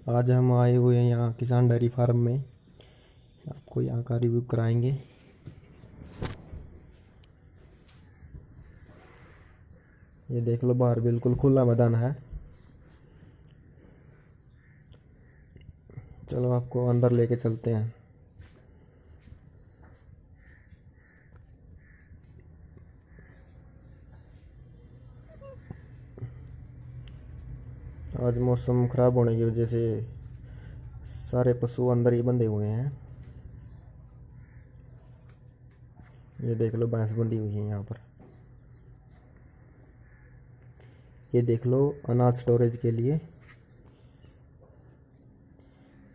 आज हम आए हुए हैं यहाँ किसान डेयरी फार्म में। आपको यहाँ का रिव्यू कराएंगे। ये देख लो, बाहर बिल्कुल खुला मैदान है। चलो आपको अंदर लेके चलते हैं। आज मौसम ख़राब होने की वजह से सारे पशु अंदर ही बंधे हुए हैं। ये देख लो, भैंस बंधी हुई है यहाँ पर। ये देख लो, अनाज स्टोरेज के लिए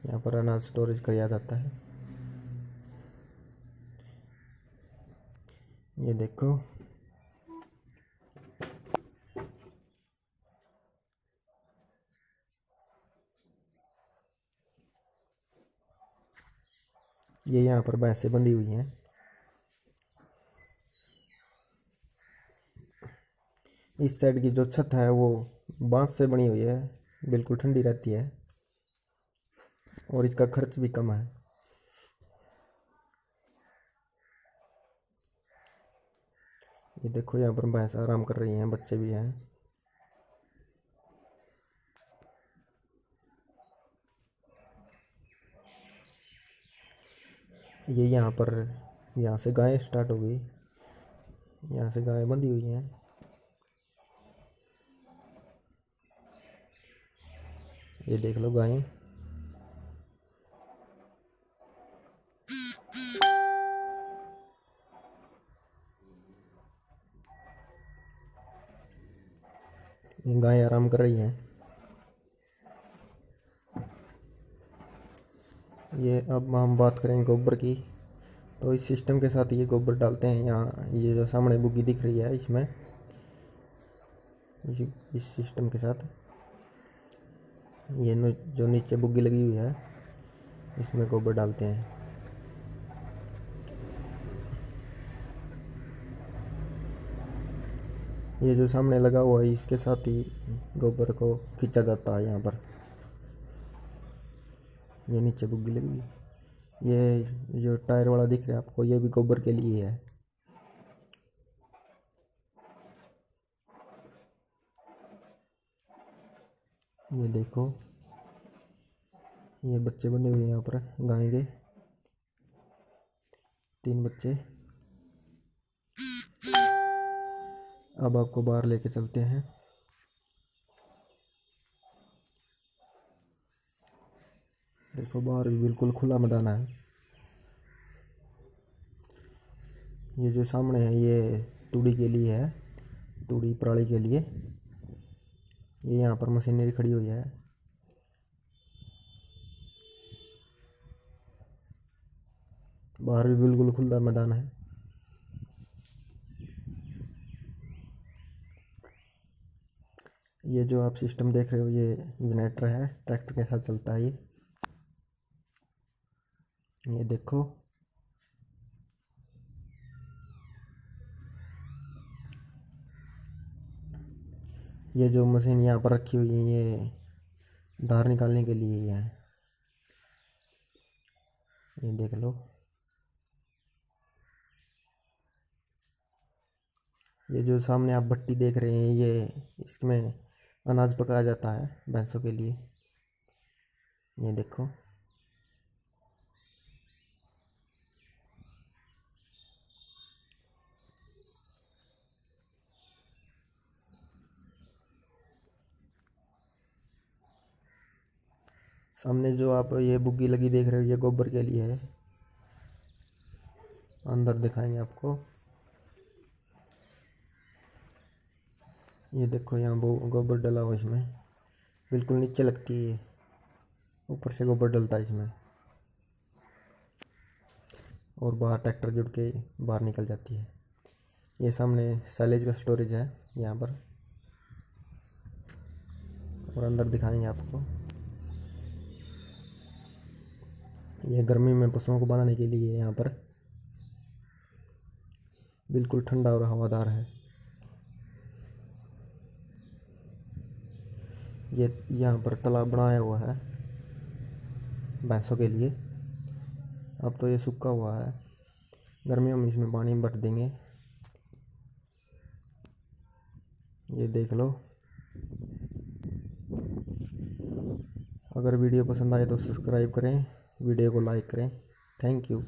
यहाँ पर अनाज स्टोरेज किया जाता है। ये देखो, ये यहाँ पर भैंसें बंधी हुई हैं। इस साइड की जो छत है वो बांस से बनी हुई है, बिल्कुल ठंडी रहती है और इसका खर्च भी कम है। ये देखो, यहाँ पर भैंस आराम कर रही हैं, बच्चे भी हैं। ये यहाँ से गायें स्टार्ट हो गई। यहाँ से गायें बंधी हुई हैं। ये देख लो गायें। ये गायें आराम कर रही हैं। ये अब हम बात करें गोबर की, तो इस सिस्टम के साथ ये गोबर डालते हैं यहाँ। ये जो सामने बुग्गी दिख रही है, इसमें इस सिस्टम के साथ ये जो नीचे बुग्गी लगी हुई है, इसमें गोबर डालते हैं। ये जो सामने लगा हुआ है, इसके साथ ही गोबर को खींचा जाता है यहाँ पर। ये नीचे बुग्गी लगी है। ये जो टायर वाला दिख रहा है आपको, ये भी गोबर के लिए है। ये देखो, ये बच्चे बंधे हुए हैं यहाँ पर गाय के, 3 बच्चे। अब आपको बाहर लेके चलते हैं। देखो, बाहर भी बिल्कुल खुला मैदान है। ये जो सामने है, ये तूड़ी के लिए है, तूड़ी पराली के लिए। ये यहाँ पर मशीनरी खड़ी हुई है। बाहर भी बिल्कुल खुला मैदान है। ये जो आप सिस्टम देख रहे हो, ये जनरेटर है, ट्रैक्टर के साथ चलता है ये देखो, ये जो मशीन यहाँ पर रखी हुई है, ये धार निकालने के लिए है। ये देख लो, ये जो सामने आप भट्टी देख रहे हैं, ये इसमें अनाज पकाया जाता है भैंसों के लिए। ये देखो, सामने जो आप ये बुग्गी लगी देख रहे हो, ये गोबर के लिए है। अंदर दिखाएंगे आपको। ये देखो, यहाँ वो गोबर डला हुआ इसमें, बिल्कुल नीचे लगती है, ऊपर से गोबर डलता है इसमें और बाहर ट्रैक्टर जुड़ के बाहर निकल जाती है। ये सामने साइलेज का स्टोरेज है यहाँ पर, और अंदर दिखाएंगे आपको। ये गर्मी में पशुओं को बांधने के लिए यहाँ पर बिल्कुल ठंडा और हवादार है। ये यहाँ पर तालाब बनाया हुआ है। भैंसों के लिए। अब तो ये सूखा हुआ है, गर्मियों में इसमें पानी भर देंगे। ये देख लो। अगर वीडियो पसंद आए तो सब्सक्राइब करें, वीडियो को लाइक करें। Thank you.